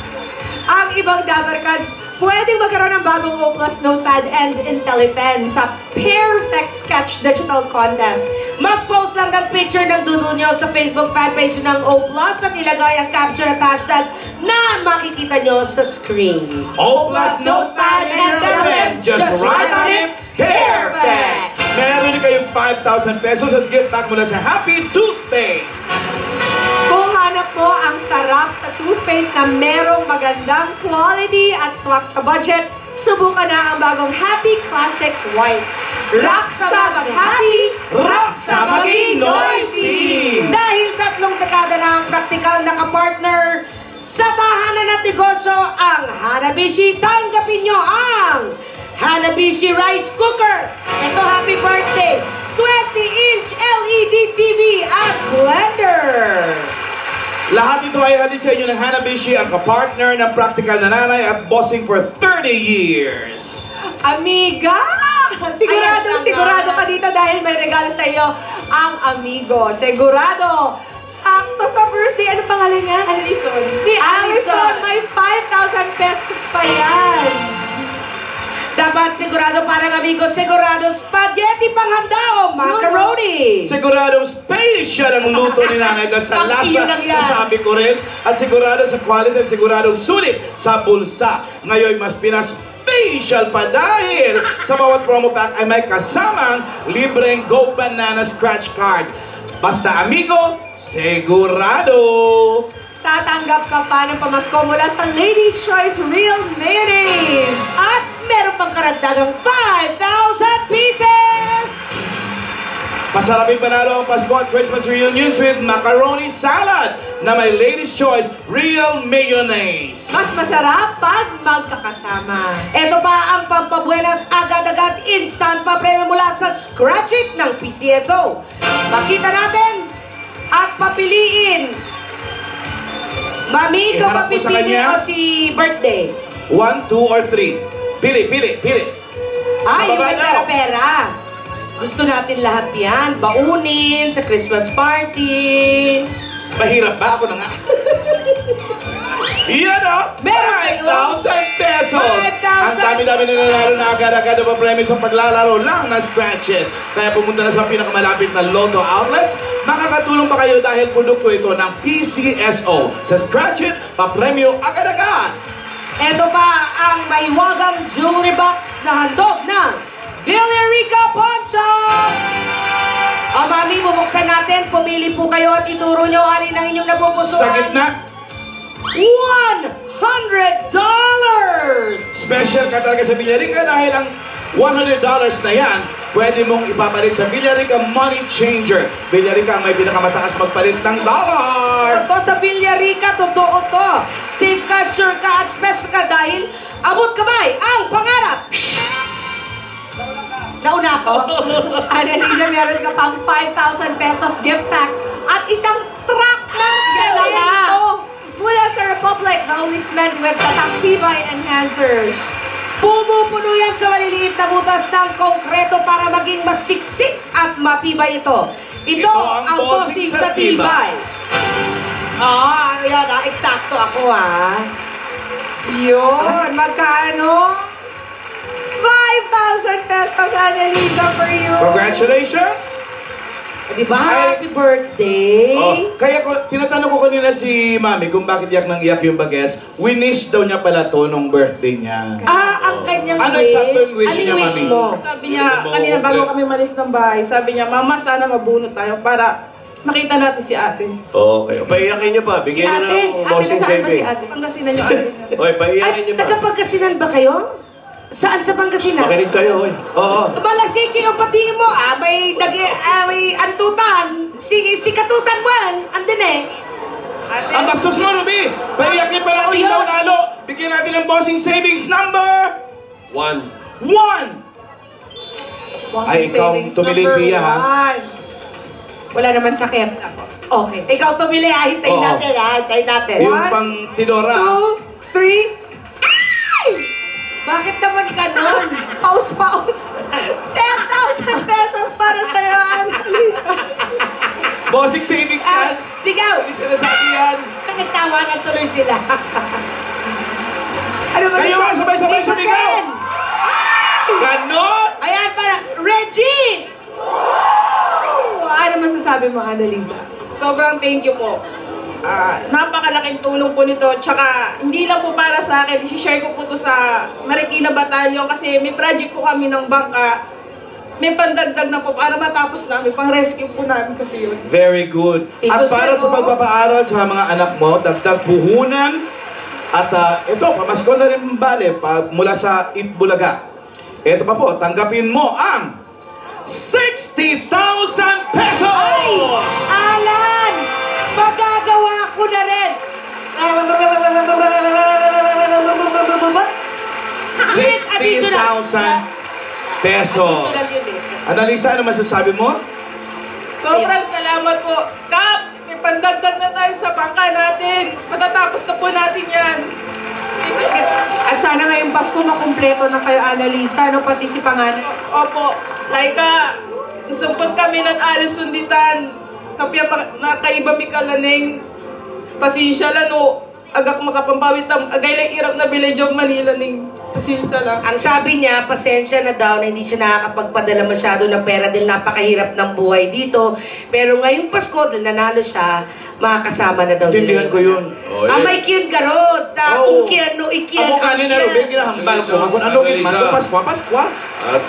ang ibang Dabber Cards, pwedeng magkaroon ng bagong O Plus Notepad and IntelliPen sa Perfect Sketch Digital Contest. Mag-post lang ng picture ng doodle nyo sa Facebook fanpage ng O Plus at ilagay ang capture at hashtag na makikita nyo sa screen. O Plus Notepad and IntelliPen. Just write on it. Perfect! Meron din kayong 5,000 pesos at gift pack mula sa Happy Toothpaste. Kung hanap mo ang sarap sa toothpaste na merong magandang quality at swak sa budget, subukan na ang bagong Happy Classic White. Rap sa mag-happy, rap sa maging Noy-Pin! Dahil 3 dekada na ang praktikal na kapartner sa tahanan at negosyo ang Hanabishi, tanggapin nyo ang Hanabishi Rice Cooker. Ito, happy birthday! 20-inch LED TV at blender. Lahat ito ay hatid sa inyo ng Hanabishi, ang kapartner ng practical na nanay at bossing for 30 years. Amiga! Sigurado ka dito dahil may regalo sa iyo ang Amigo. Sigurado! Sakto sa birthday. Ano pangalan niya? Alison. Ni Alison, may 5,000 pesos pa yan. Dapat sigurado parang amigo, sigurado spaghetti panghanda o macaroni. Siguradong special ang luto ni nanay dahil sa Pang-iyo lang yan. lasa, sabi ko rin, at sigurado sa quality at siguradong sulit sa bulsa. Ngayon, mas special pa dahil sa bawat promo pack ay may kasamang libreng Go Banana Scratch Card. Basta amigo, sigurado! Tatanggap ka pa ng pamasko mula sa Lady's Choice Real Mayonnaise. At meron pang karagdagang 5,000 pieces! Masaraping panalo ang Pasko at Christmas reunions with macaroni salad na may Lady's Choice Real Mayonnaise. Mas masarap pag magkakasama. Ito pa ang pampabuenas agad-agad instant pa-premyo mula sa Scratch It ng PCSO. Makita natin at papiliin. Mami, ito Iharap mo sa papipili kanya. o si birthday? 1, 2, or 3. Pili. Ay, yung baba may daw. pera-pera. Gusto natin lahat yan. Baunin sa Christmas party. Mahirap ba? Ako na nga. Yan o! Meron 5,000 pesos! 5,000! Ang dami-dami na nanalo na agad-agad na pa-premyo sa paglalaro lang na Scratch It. Kaya pumunta na sa pinakamalapit na Lotto outlets. Makakatulong pa kayo dahil produkto ito ng PCSO. Sa Scratch It, pa-premyo agad-agad! Ito pa ang maiwagang jewelry box na handog ng Villarica Pawn Shop! Mami, bubuksan natin. Pumili po kayo at ituro nyo alin ang inyong napupusuan. Sa gitna. $100! Special ka talaga sa Villarica dahil ang $100 na yan, pwede mong ipapalit sa Villarica Money Changer. Villarica ang may pinakamataas magpalit ng dollar. Ito sa Villarica, totoo to. Safe ka, sure ka, at special ka dahil abot kamay ang pangarap. Nauna ako. Annalisa, meron ka pang 5,000 pesos gift pack at isang truck ng semento mula sa Republic, the only cement with tatak tibay enhancers. Pumupuno yan sa maliliit na butas ng konkreto para maging mas siksik at matibay ito. Ito ang bossing sa tibay. Yan eksakto ako Yun, magkano? 5,000 pesos, Annalisa, for you. Congratulations! Diba? Happy birthday! Kaya tinatanong ko kanina si Mami kung bakit iyak nang iyak yung bagets. Winish daw niya pala to nung birthday niya. Ang kanyang Ano wish? eksakto yung wish niya, Mami? Sabi niya, kanina bago kami malis ng bahay, sabi niya, Mama, sana mabunot tayo para makita natin si ate. Okay. Paiyakin niyo pa. Bigyan niyo ng bossing saving. Pangasinan niyo ate. Oy, paiyakin niyo pa. Nagkapagkasinan ba kayo? Saan sa Pangasinan? Makinig kayo, hoy. Oo. Malasiki yung pati mo, may antutan. Si Katutan Juan, andun Ang bastos mo, Ruby! Paiyakin pa natin daw nalo! Bigyan natin ng bossing savings number! 1. 1! Ay, ikaw tumili, Pia, ha? Wala naman sakit. Okay. Ikaw tumili, hintayin natin, hintayin natin. Yung pang Tidora. 2, 3. Bakit naman ganon? Pause. 10,000 pesos para sa'yo, Annalisa. Bossing savings yan! Sigaw! Hindi sinasabi yan! Nagtawanan tuloy sila. Ano ba? Kayo nga, sabay-sabay sumigaw! Ganon! Ayan, para Regine! Ano masasabi mo, Annalisa? Sobrang thank you po. Napakalaking tulong po nito. Tsaka, hindi lang po para sa akin. I-share ko po to sa Marikina Batalyon kasi may project po kami ng bangka. May pandagdag na po para matapos namin. Pang-rescue po namin kasi yun. Very good. At para sa pagpapaaral sa mga anak mo, dagdag puhunan. At ito, pamasko na rin bale mula sa Itbulaga. Ito pa po, tanggapin mo ang 60,000 pesos! Ay! Alan! Magagawa ko na rin! 60,000 pesos. Annalisa, ano masasabi mo? Sobrang salamat po. Kap, may pandagdag na tayo sa bangka natin. Matatapos na po natin yan. At sana ngayong Pasko makumpleto na kayo, Annalisa, no? Pati si Panganay. Opo. Laika, isumpag kami ng alas sunditan. Kapya nakaiba mi kalaneng pasensya lang no. Agak makapampawit ang agay lang irap na Village of Manila ning pasensya lang. Ang sabi niya, pasensya na daw na hindi siya nakakapagpadala masyado ng pera dahil napakahirap ng buhay dito. Pero ngayong Pasko, dahil nanalo siya, makakasama na daw nila. Tindihan ko yun. May kiyan garot. Kung kiyan, no, ikiyan. Amo kanina, Ruben, kinahambal ko. Kung ano gin man, Paskwa. At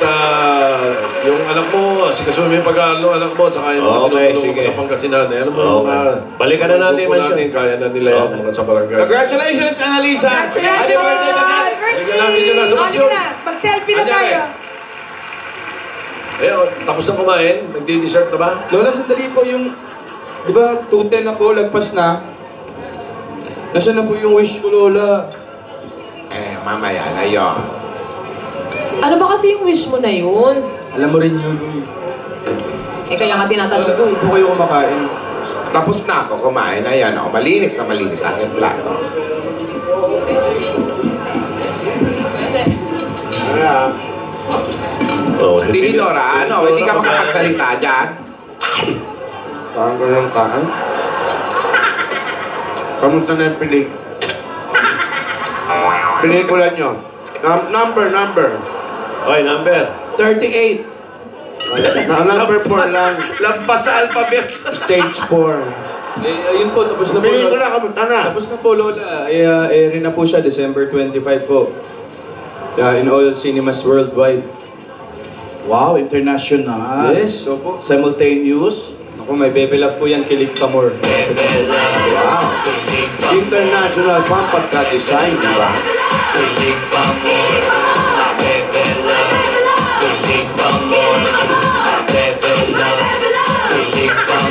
yung anak mo, sikasuhin mo yung pag-aalo, anak mo, tsaka yung mga tinutulungan mo sa Pangasinan. Alam mo, balikan na natin, Mansyon. Kaya na nila yan, mga sa barangay. Congratulations, Annalisa! Congratulations! Happy birthday, Bagets! Balikan natin yun na sa Mansyon. Mag-selfie na tayo. Ayun, tapos na kumain, nagdi-dessert na ba? Lola, sandali po yung, di ba, 2:10 na po, lagpas na. Nasaan na po yung wish ko, Lola? Mamaya na yun. Ano ba kasi yung wish mo na yun? Alam mo rin yun, Kaya nga tinatanong ko. Hindi po kayo kumakain. Tapos na ako kumain. Ayan, malinis na malinis ang aking plato. Tinidora, hindi ka makapagsalita dyan? Saan ko yung kaan? Kamusta na yung pelikula nyo? Number. Oy, number. 38. Number 4 lang. Lampas sa alphabet. Stage 4. Ayun po, tapos na po. Pelikula, kamusta na? Tapos na po, Lola. Rin na po siya, December 25 po. In all cinemas worldwide. Wow, international. Yes, opo. Simultaneous. Ako, may baby love po yan, Kilig Pamor. Wow. International pa ang pagka-design, di ba?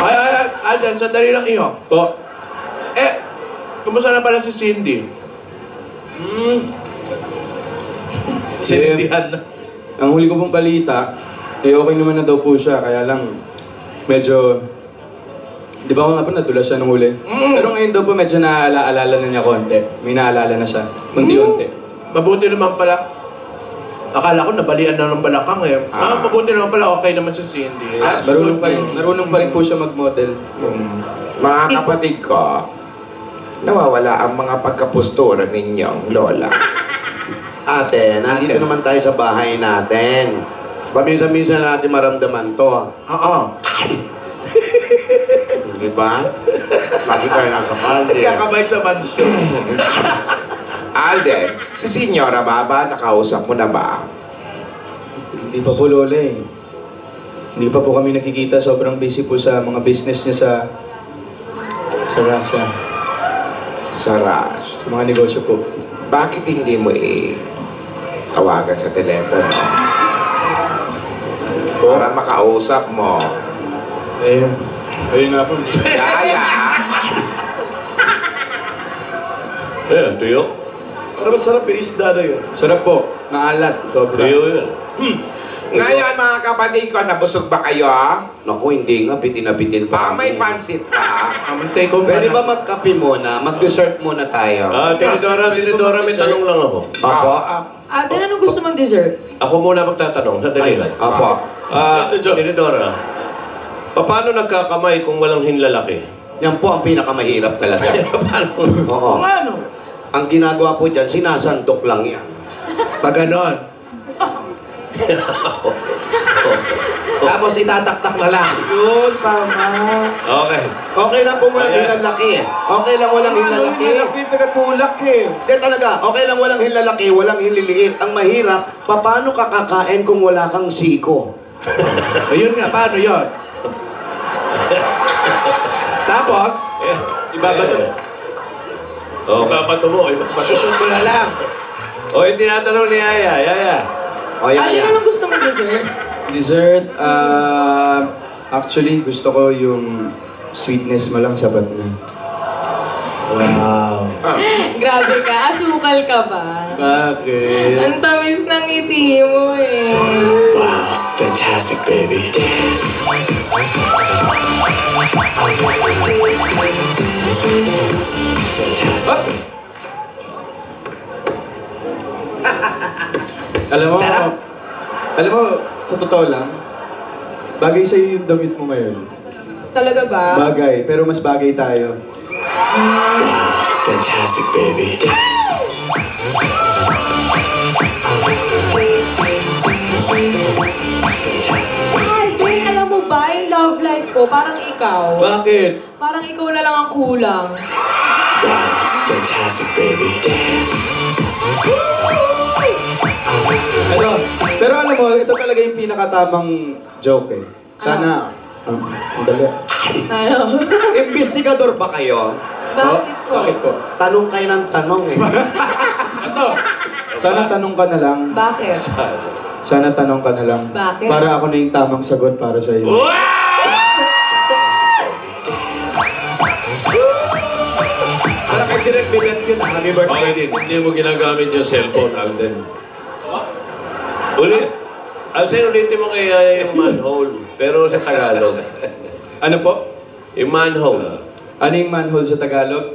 Ay, Alden, sandali lang iyo. Po. Kumusta na pala si Cindy? Sindihan na. Ang huli ko pong balita, okay naman na daw po siya, kaya lang medyo... Di ba ako nga po nadulas siya nung huli? Pero ngayon daw po medyo naaalala na niya konti. May naalala na siya. Unti-unti. Mabuti naman pala. Akala ko nabalian na ng balakang eh. Mabuti naman pala, okay naman si Cindy. Marunong pa rin po siya mag-model. Mga kapatid ko, nawawala ang mga pagkapustura ninyong lola. Ate, nandito naman tayo sa bahay natin. Paminsan-minsan natin maramdaman to. Oo. Di ba? Kasi tayo nakapalde. Kakabay sa mansyon. Alden, si Senyora Baba, nakausap mo na ba? Hindi pa po, Lola eh. Hindi pa po kami nakikita. Sobrang busy po sa mga business niya sa Russia. Sa Rush. Sa mga negosyo po. Bakit hindi mo tawagan sa telepono? Para makausap mo. Ayun nga po. Yaya! Ayan, tuyo. Pero masarap yung isda na yun. Sarap po. Maalat. Sobra. Tuyo yun. Ngayon mga kapatid ko, nabusog ba kayo? Naku, hindi nga. Bitin na bitin pa. May pansit pa. Pwede ba magkape muna? Mag-dessert muna tayo. Tinidora, may tanong lang ako. Apo? Ate, anong gusto mong dessert? Ako muna magtatanong. Sandali lang. Apo. Tinidora, paano nagkakamay kung walang hinlalaki? Yan po ang pinakamahirap talaga. Oo. Ano? Ang ginagawa po dyan, sinasandok lang yan. Pag ganon. Tapos itataktak na lang. Yun, tama. Okay. Okay lang po walang hinlalaki. Okay lang walang hinlalaki. Hinlalaki, tagatulak eh. Hindi talaga, okay lang walang hinlalaki, walang hinliliit. Ang mahirap, paano ka kakain kung wala kang siko? Ayun nga, paano yun? Tapos, Ibabato. Ibabato mo. masusot mo na lang. O, yung tinatanong ni Yaya. Yaya. O, yan, Ate, yan. anong gusto mong dessert? Dessert, actually, gusto ko yung sweetness mo lang sapat na. Wow. Grabe ka, asukal ka ba? Bakit? Ang tamis ng ngiti mo eh. Wow, fantastic, baby. Alam mo, sa totoo lang, bagay sa'yo yung damit mo ngayon. Talaga ba? Bagay, pero mas bagay tayo. Fantastic, baby. Alden, alam mo ba, yung love life ko, parang ikaw. Bakit? Parang ikaw na lang ang kulang. Fantastic, baby. Pero alam mo, ito talaga yung pinakatamang joke eh. Sana, ang dali. Ano? Investigador ba kayo? Bakit po? Bakit po? Tanong kayo ng tanong eh. Sana tanong ka na lang. Bakit? Sana tanong ka na lang. Bakit? Para ako na yung tamang sagot para sa iyo. Para kay Direk Bigat yun. Happy birthday din. Hindi mo ginagamit yung cellphone, Alden. Alden, ulitin mo kay Yaya yung manhole. Pero sa Tagalog. Ano po? Yung manhole. Ano yung manhole sa Tagalog?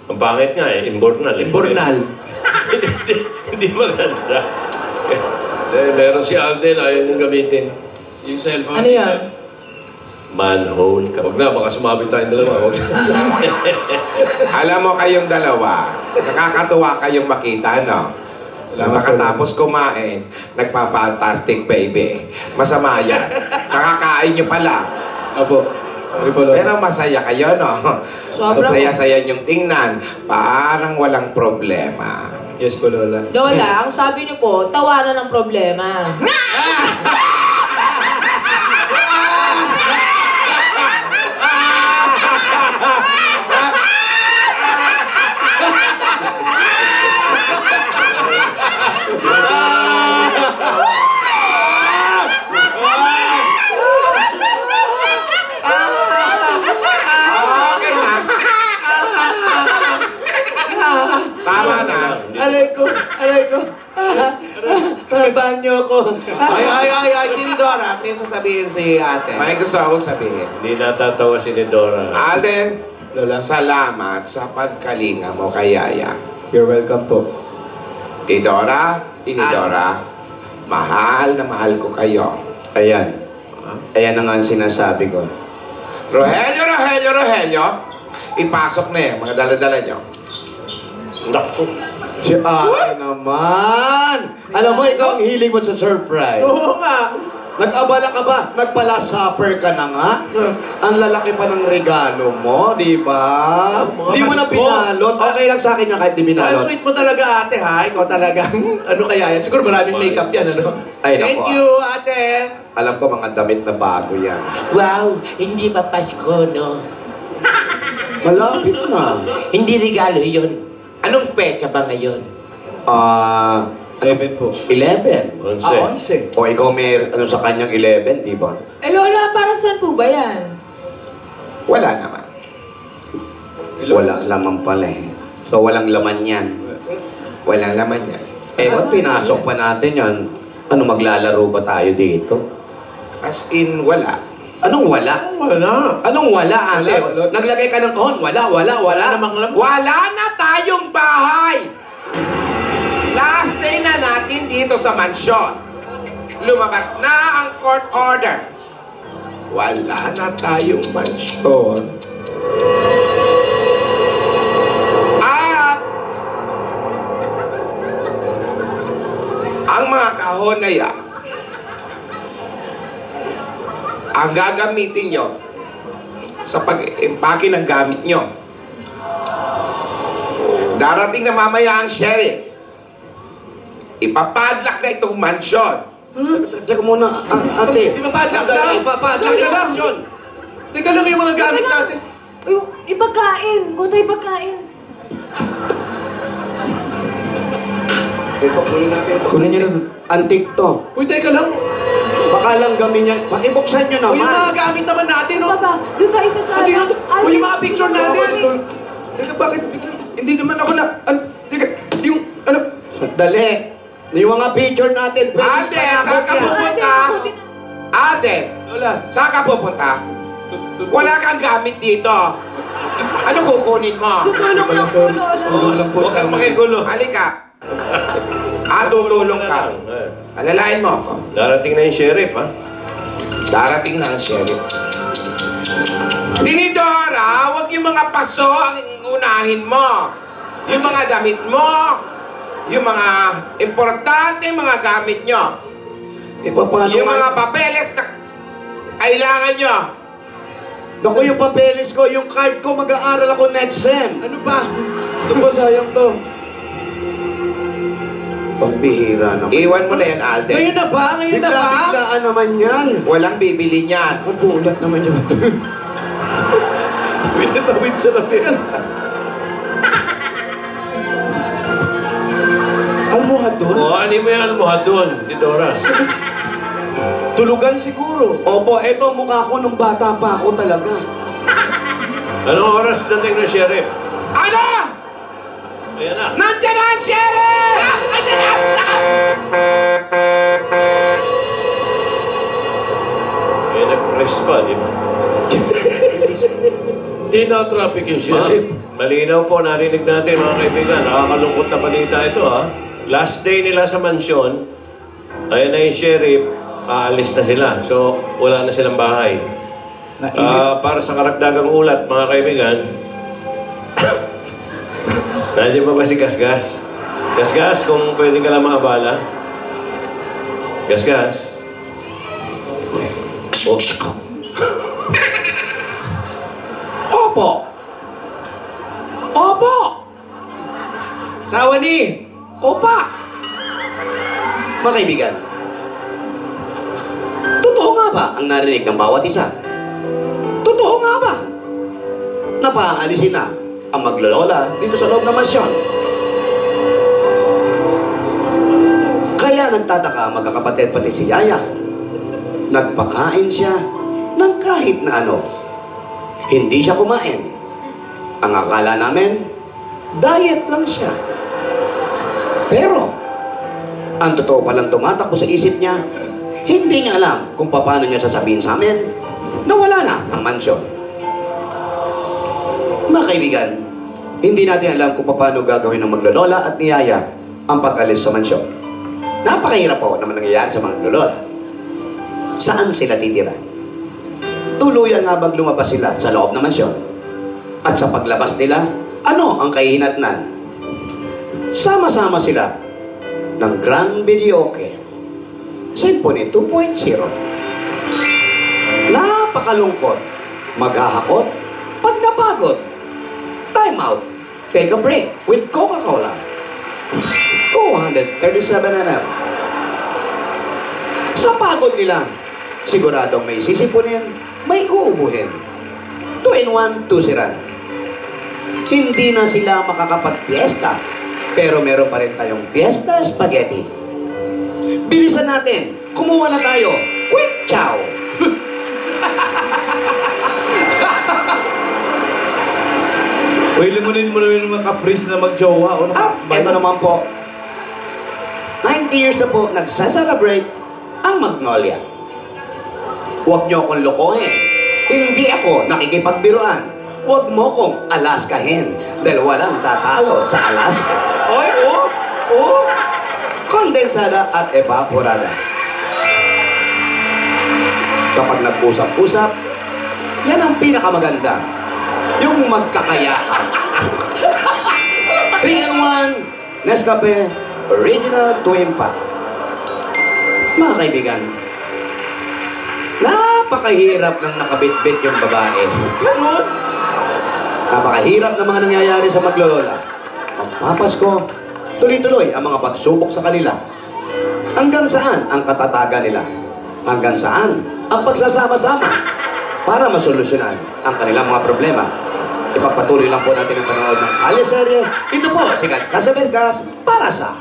Ang pangit nga eh, imbornal. Imbornal. Hindi maganda. Meron si Alden, ayaw niyang gamitin. Yung cellphone. Ano yan? Manhole. Huwag na, baka sumabit tayong dalawa. Alam mo kayong dalawa, nakakatuwa kayong makita, no? Pagkatapos kumain, nagpa-fantastic baby. Masama yan. Kakakain nyo pala. Opo. Sorry po, Lola. Pero masaya kayo, no? Sobrang- Ang saya-saya nyong tingnan. Parang walang problema. Yes po, Lola. Lola, ang sabi niyo po, tawanan ng problema. Aray ko. Banyo ko. Ay, Tinidora, may sasabihin si ate. May gusto akong sabihin. Hindi natatawa si Nidora. Alden, Lola. salamat sa pagkalinga mo kay Yaya. You're welcome po. Tinidora, mahal na mahal ko kayo. Ayan. Ayan na nga ang sinasabi ko. Rogelio, ipasok na yan, mga dala-dala nyo. Naku. Si Ate naman! Alam mo, ikaw ang hiling mo sa surprise. Oo nga. Nag-abala ka ba? Nagpala supper ka na nga? Ang lalaki pa ng regalo mo, di ba? Di mo na pinalot. Okay lang sa akin yan kahit di Ang pinalot. sweet mo talaga, ate, ha? Ikaw talagang, ano kaya yan? Siguro maraming makeup yan, ano? Ay, Thank naku, you, ate. Alam ko mga damit na bago yan. Wow, hindi pa Pasko, no? Malapit na. Hindi regalo yun. Anong petsa ba ngayon? 11 po. 11. 11. O ikaw may ano sa kanyang 11, di ba? Eh, Lola, para saan po ba yan? Wala naman. Wala laman pala eh. So walang laman yan. Walang laman yan. Eh, ba't pinasok pa natin yan? Ano, maglalaro ba tayo dito? As in, wala. Anong wala? Wala. Anong wala, ate? Naglagay ka ng kahon? Wala. Wala na tayong bahay! Last day na natin dito sa mansyon. Lumabas na ang court order. Wala na tayong mansyon. At ang mga kahon na yan, ang gagamitin nyo sa pag-impake ng gamit nyo. Darating na mamaya ang sheriff. Ipapadlock na itong mansyon. Teka muna, ate. Ipapadlock na. Ipapadlock Teka yung lang. mansyon. Teka lang yung mga gamit Teka lang. natin. Uy, ipagkain. Kunta ipagkain. Ito, kunin natin ito. Kunin niyo na. Antik to. Uy, teka lang. Baka lang gamin yan. Pakibuksan nyo Uy, yung mga naman. gamit naman natin, Ano no? ba? Doon tayo sa sala. Uy, yung mga picture natin. Alvin, Teka, bakit? Hindi naman ako na... Teka, yung... Ano? Sandali. Yung mga picture natin, pwede Alden, saan ka panabot yan. pupunta? Alden, Lola. saan ka pupunta? Wala kang gamit dito. Ano kukunin mo? Tutulong lang po, Lola. Tulong lang po Huwag sa kang makigulo. Halika. Tutulong ka. Alalain mo ako. Darating na yung sheriff, ha? Darating na ang sheriff. Tinidora, huwag yung mga paso ang unahin mo. Yung mga damit mo, yung mga importante mga gamit nyo. Ipapalo Yung mga papeles na kailangan nyo. Naku, yung papeles ko, yung card ko, mag-aaral ako next sem. Ano ba? Ito po, sayang to. Pambihira naman. Iwan mo na yan, Alden. Ngayon na ba? Ngayon na ba? Bigla-biglaan naman yan. Walang bibili niyan. Nagulat naman yun. Winatawid sa labis. Almohadon? Ano mo yung almohadon, Nidora? Tulugan siguro. Opo, eto mukha ko nung bata pa ako talaga. Anong oras dating ng sheriff? Ano? Ayan na. Nandiyan na ang sheriff! Nandiyan na! Eh, nag-press pa, di ba? Hindi na traffic yung sheriff. Malinaw po, narinig natin mga kaibigan. Nakakalungkot na balita ito, ha? Last day nila sa mansyon, ayan na yung sheriff, aalis na sila. So, wala na silang bahay. Para sa karagdagang ulat, mga kaibigan, nandiyan pa ba si Gasgas? Gasgas, kung pwede ka lang maabala. Gasgas. Opo. Opo. Sawa ni. Opa. Mga kaibigan, totoo nga ba ang narinig ng bawat isa? Totoo nga ba? Napaalisin na ang maglolola dito sa loob ng mansyon. Kaya nagtataka ang magkakapatid pati si Yaya. Nagpakain siya ng kahit na ano. Hindi siya kumain. Ang akala namin, diet lang siya. Pero, ang totoo palang tumatakbo sa isip niya, hindi niya alam kung paano niya sasabihin sa amin na wala na ang mansyon. Mga kaibigan, hindi natin alam kung paano gagawin ng maglolola at niyaya ang pag-alis sa mansyon. Napakahirap po naman nangyayari sa mga maglolola. Saan sila titira? Tuluyan nga bang lumabas sila sa loob ng mansyon? At sa paglabas nila, ano ang kahihinatnan? Sama-sama sila ng Grand Videoke Symphony 2.0. Napakalungkot, maghahakot, pag napagod, time out, take a break with Coca-Cola. 237 ml. Sa pagod nila, siguradong may sisipunin, may uubuhin. 2-in-1, 2-siran. Hindi na sila makakapag-fiesta, pero meron pa rin tayong Fiesta Spaghetti. Bilisan natin, kumuha na tayo. Quick chow! Uy, limunin mo naman yung mga ka-freeze na mag-jowa. Ito naman po. 90 years na po, nagsaselebrate ang Magnolia. Huwag niyo akong lokohin. Hindi ako nakikipagbiruan. Huwag mo kong Alaskahin dahil walang tatalo sa Alaska. Oy, Kondensada at evaporada. Kapag nag-usap-usap, yan ang pinakamaganda. Yung magkakayahan. 3-in-1, Nescafe, Original Twin Pack. Mga kaibigan, napakahirap ng nakabitbit yung babae. Ganun? Napakahirap ng mga nangyayari sa maglolola. Magpapasko, tuloy-tuloy ang mga pagsubok sa kanila. Hanggang saan ang katatagan nila? Hanggang saan ang pagsasama-sama para masolusyonan ang kanilang mga problema? Ipagpatuloy lang po natin ang panonood ng Kaliserye. Ito po, sikat Casabengas para sa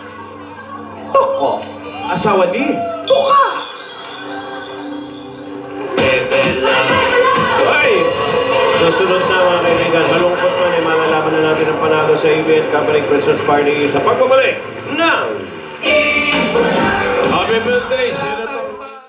Toko. Asawa ni Tuka! Ay! Susunod na mga kaibigan, malungkot man ay malalaman na natin ang panalo sa event covering Christmas party sa pagbabalik ng Happy birthday, Senator!